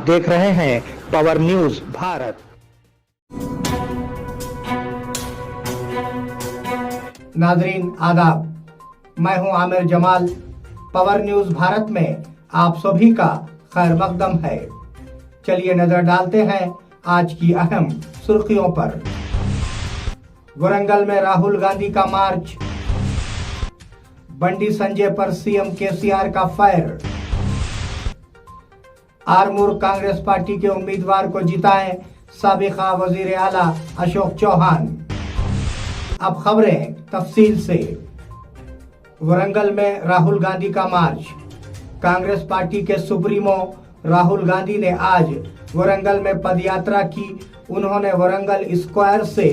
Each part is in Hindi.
देख रहे हैं पावर न्यूज भारत। नाजरीन आदाब, मैं हूं आमिर जमाल। पावर न्यूज भारत में आप सभी का खैर मकदम है। चलिए नजर डालते हैं आज की अहम सुर्खियों पर। वरंगल में राहुल गांधी का मार्च, बंडी संजय पर सीएम केसीआर का फायर, आरमूर कांग्रेस पार्टी के उम्मीदवार को जिताएं साबिका वजीर आला अशोक चौहान। अब खबरें तफसील से। वरंगल में राहुल गांधी का मार्च। कांग्रेस पार्टी के सुप्रीमो राहुल गांधी ने आज वरंगल में पदयात्रा की। उन्होंने वरंगल स्क्वायर से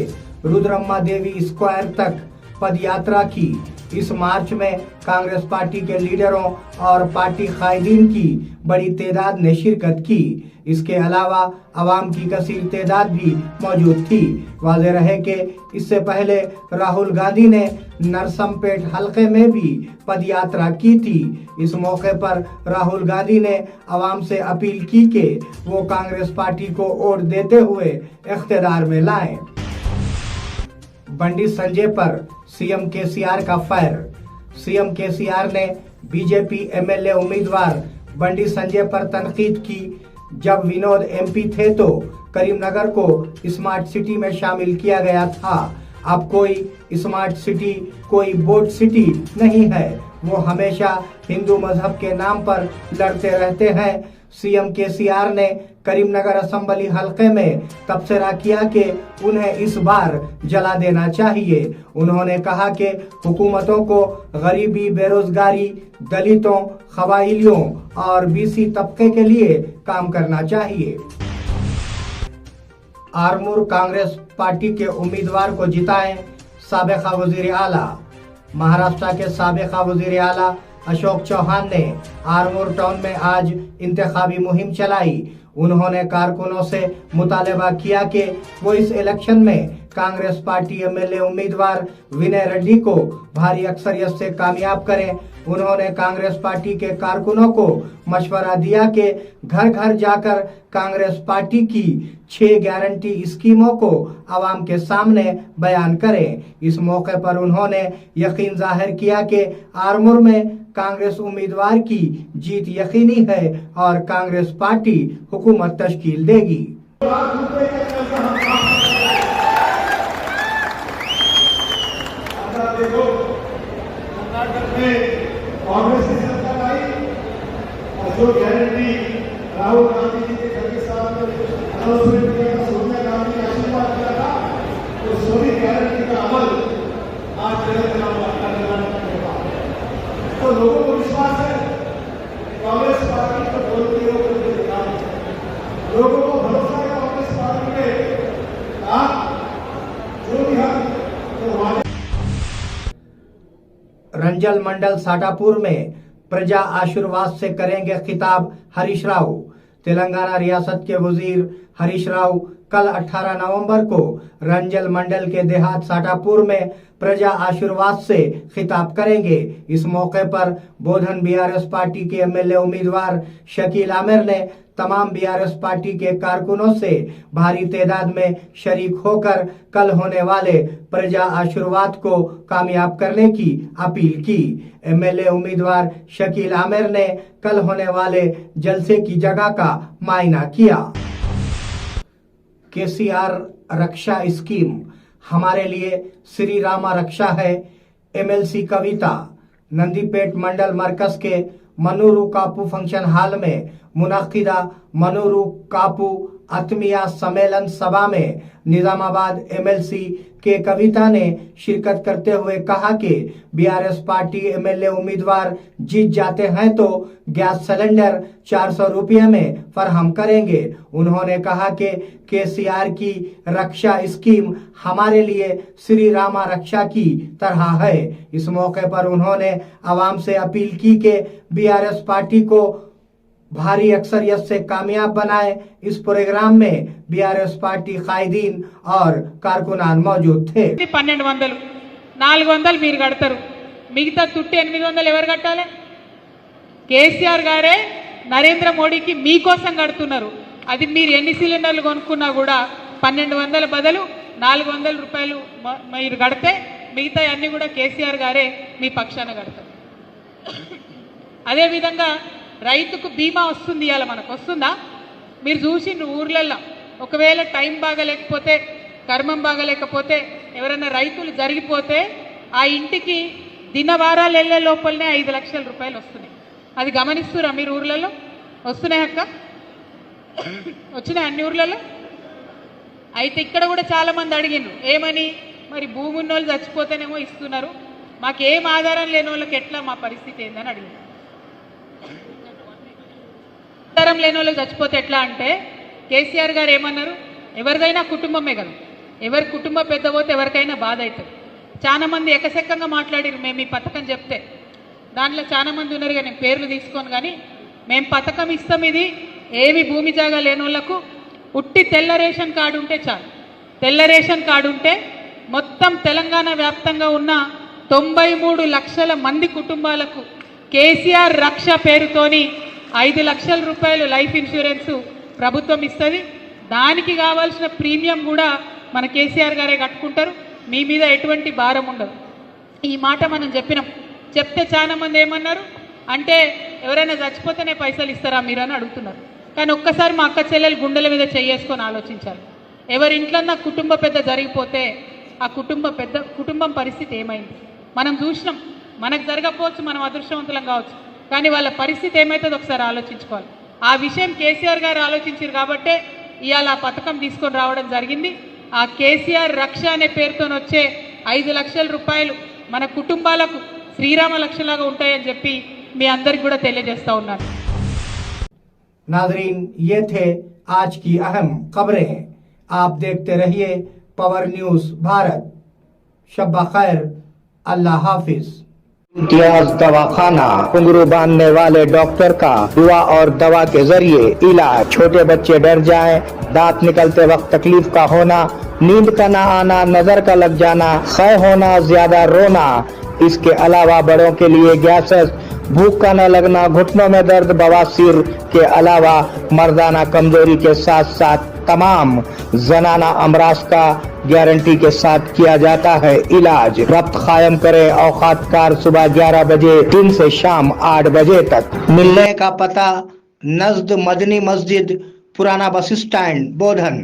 रुद्रम्मा देवी स्क्वायर तक पदयात्रा की। इस मार्च में कांग्रेस पार्टी के लीडरों और पार्टी कायदीन की बड़ी तादाद ने शिरकत की। इसके अलावा आवाम की कसीर तादाद भी मौजूद थी। वाज़ेह रहे कि इससे पहले राहुल गांधी ने नरसमपेट हलके में भी पदयात्रा की थी। इस मौके पर राहुल गांधी ने आवाम से अपील की कि वो कांग्रेस पार्टी को वोट देते हुए इख्तियार में लाएं। बंडी संजय पर सीएम केसीआर का फायर। सीएम केसीआर ने बीजेपी एमएलए उम्मीदवार बंडी संजय पर तनकीद की। जब विनोद एमपी थे तो करीमनगर को स्मार्ट सिटी में शामिल किया गया था। अब कोई स्मार्ट सिटी, कोई बोर्ड सिटी नहीं है। वो हमेशा हिंदू मजहब के नाम पर लड़ते रहते हैं। सीएम केसीआर ने करीमनगर असेंबली हलके में तबसरा किया कि उन्हें इस बार जला देना चाहिए। उन्होंने कहा कि हुकूमतों को गरीबी, बेरोजगारी, दलितों, कबाइलियों और बीसी तबके के लिए काम करना चाहिए। आरमूर कांग्रेस पार्टी के उम्मीदवार को जिताएं साबिका वजीर आला। महाराष्ट्र के साबिका वजीर आला अशोक चौहान ने आरमूर टाउन में आज इंतखाबी मुहिम चलाई। उन्होंने कारकुनों से मुतालबा किया कि वो इस इलेक्शन में कांग्रेस पार्टी एमएलए उम्मीदवार विनय रेड्डी को भारी अक्सरियत से कामयाब करें। उन्होंने कांग्रेस पार्टी के कारकुनों को मशवरा दिया कि घर घर जाकर कांग्रेस पार्टी की 6 गारंटी स्कीमों को आवाम के सामने बयान करें। इस मौके पर उन्होंने यकीन जाहिर किया कि आरमूर में कांग्रेस उम्मीदवार की जीत यकीनी है और कांग्रेस पार्टी हुकूमत तश्कील देगी। कांग्रेस की सरकार आई और जो गारंटी राहुल गांधी जी के घर के सामने अनाउंसमेंट किया था, सोनिया गांधी ने आशीर्वाद दिया था, तो सभी गारंटी का अमल आज तो लोगों को विश्वास है कांग्रेस पार्टी को बोलती है लोगों को भरोसा है कांग्रेस पार्टी पे। आप जो भी हम रंजल मंडल साटापुर में प्रजा आशीर्वाद से करेंगे खिताब हरीश राव। तेलंगाना रियासत के वजीर हरीश राव कल 18 नवंबर को रंजल मंडल के देहात साटापुर में प्रजा आशीर्वाद से खिताब करेंगे। इस मौके पर बोधन बीआरएस पार्टी के एमएलए उम्मीदवार शकील आमिर ने तमाम बीआरएस पार्टी के कारकुनों से भारी तादाद में शरीक होकर कल होने वाले प्रजा आशीर्वाद को कामयाब करने की अपील की। एमएलए उम्मीदवार शकील आमिर ने कल होने वाले जलसे की जगह का मायना किया। केसीआर रक्षा स्कीम हमारे लिए श्री रामा रक्षा है। एमएलसी कविता नंदीपेट मंडल मरकज के मनूरू कापू फंक्शन हॉल में मुनक्किदा मनूरू कापू आत्मीय सम्मेलन सभा में निजामाबाद एमएलसी के कविता ने शिरकत करते हुए कहा कि बीआरएस पार्टी एमएलए उम्मीदवार जीत जाते हैं तो गैस सिलेंडर 400 रुपये में फराहम करेंगे। उन्होंने कहा कि केसीआर की रक्षा स्कीम हमारे लिए श्री रामा रक्षा की तरह है। इस मौके पर उन्होंने आवाम से अपील की कि बीआरएस पार्टी को भारी अक्सरियत से कामयाब बनाए। इस प्रोग्राम में बीआरएस पार्टी कायदीन और कारकुनान मौजूद थे। 1200 400 మీరు కడతారు, మిగతా తుట్టి 800 ఎవరు కట్టాలి? కేసీఆర్ గారే నరేంద్ర మోడీకి మీకోసం కడుతున్నారు. అది మీరు ఎన్ని సిలిండర్లు కొనుక్కున్నా కూడా 1200 బదులు 400 రూపాయలు మీరు కడితే మిగతా అన్నీ కూడా కేసీఆర్ గారే మీ పక్షాన కడతారు. అదేవిధంగా రైతుకు బీమా వస్తుంది, ఇవాళ మనకు వస్తుందా? మీరు చూసిండ్రు ఊర్లల్లో ఒకవేళ టైం బాగలేకపోతే, కర్మం బాగలేకపోతే, ఎవరైనా రైతులు జరిగిపోతే ఆ ఇంటికి దినవారాలు వెళ్ళే లోపలనే 5 లక్షల రూపాయలు వస్తున్నాయి. అది గమనిస్తురా మీరు? ఊర్లలో వస్తున్నాయి అక్క? వచ్చినాయి అన్ని ఊర్లలో? అయితే ఇక్కడ కూడా చాలామంది అడిగిండ్రు ఏమని, మరి భూమి ఉన్న వాళ్ళు చచ్చిపోతేనేమో ఇస్తున్నారు, మాకేం ఆధారం లేని వాళ్ళకి ఎట్లా మా పరిస్థితి ఏందని అడిగింది. ఆధారం లేని వాళ్ళు చచ్చిపోతే ఎట్లా అంటే కేసీఆర్ గారు ఏమన్నారు, ఎవరిదైనా కుటుంబమే కదా, ఎవరి కుటుంబ పెద్ద పోతే ఎవరికైనా బాధ అవుతుంది. చాలా మంది ఎకసెక్కంగా మాట్లాడిరు మేము ఈ పథకం చెప్తే. దాంట్లో చాలా మంది ఉన్నారు కానీ నేను పేర్లు తీసుకోను, కానీ మేము పథకం ఇస్తాం, ఇది ఏమి భూమి జాగా లేని వాళ్ళకు ఉట్టి తెల్ల రేషన్ కార్డు ఉంటే చాలు. తెల్ల రేషన్ కార్డు ఉంటే మొత్తం తెలంగాణ వ్యాప్తంగా ఉన్న 93 లక్షల మంది కుటుంబాలకు కేసీఆర్ రక్ష పేరుతోని 5 లక్షల రూపాయలు లైఫ్ ఇన్సూరెన్స్ ప్రభుత్వం ఇస్తుంది. దానికి కావాల్సిన ప్రీమియం కూడా మన కేసీఆర్ గారే కట్టుకుంటారు, మీ మీద ఎటువంటి భారం ఉండదు. ఈ మాట మనం చెప్పినాం. చెప్తే చాలా మంది ఏమన్నారు అంటే ఎవరైనా చచ్చిపోతేనే పైసలు ఇస్తారా మీరు అని అడుగుతున్నారు. కానీ ఒక్కసారి మా అక్క చెల్లెలు గుండెల మీద చేసుకొని ఆలోచించాలి. ఎవరి ఇంట్లో కుటుంబ పెద్ద జరిగిపోతే ఆ కుటుంబం పరిస్థితి ఏమైంది మనం చూసినాం. మనకు జరగకపోవచ్చు, మనం అదృష్టవంతులం కావచ్చు, కానీ వాళ్ళ పరిస్థితి ఏమవుతుందో ఒకసారి ఆలోచించుకోవాలి. ఆ విషయం కేసీఆర్ గారు ఆలోచించారు కాబట్టే ఇవాళ ఆ పథకం తీసుకొని రావడం జరిగింది. ఆ కేసీఆర్ రక్ష అనే పేరుతో వచ్చే 5 లక్షల రూపాయలు మన కుటుంబాలకు శ్రీరామ లక్షలాగా ఉంటాయని చెప్పి మీ అందరికి కూడా తెలియజేస్తా ఉన్నాను. नाजरीन, ये थे आज की अहम खबरें. आप देखते रहिए पावर न्यूज भारत. शब्बा खैर, अल्लाह हाफिज. इम्तियाज दवाखाना, घुंघरू बांधने वाले डॉक्टर का दुआ और दवा के जरिए इलाज. छोटे बच्चे डर जाएं, दांत निकलते वक्त तकलीफ का होना, नींद का ना आना, नजर का लग जाना, क्षय होना, ज्यादा रोना. इसके अलावा बड़ों के लिए गैसेस, भूख का न लगना, घुटनों में दर्द, बवासीर के अलावा मर्दाना कमजोरी के साथ साथ तमाम जनाना अमराज का गारंटी के साथ किया जाता है इलाज. रब्त कायम करे औकात कार सुबह 11 बजे दिन से शाम 8 बजे तक. मिलने का पता नजद मदनी मस्जिद, पुराना बस स्टैंड, बोधन.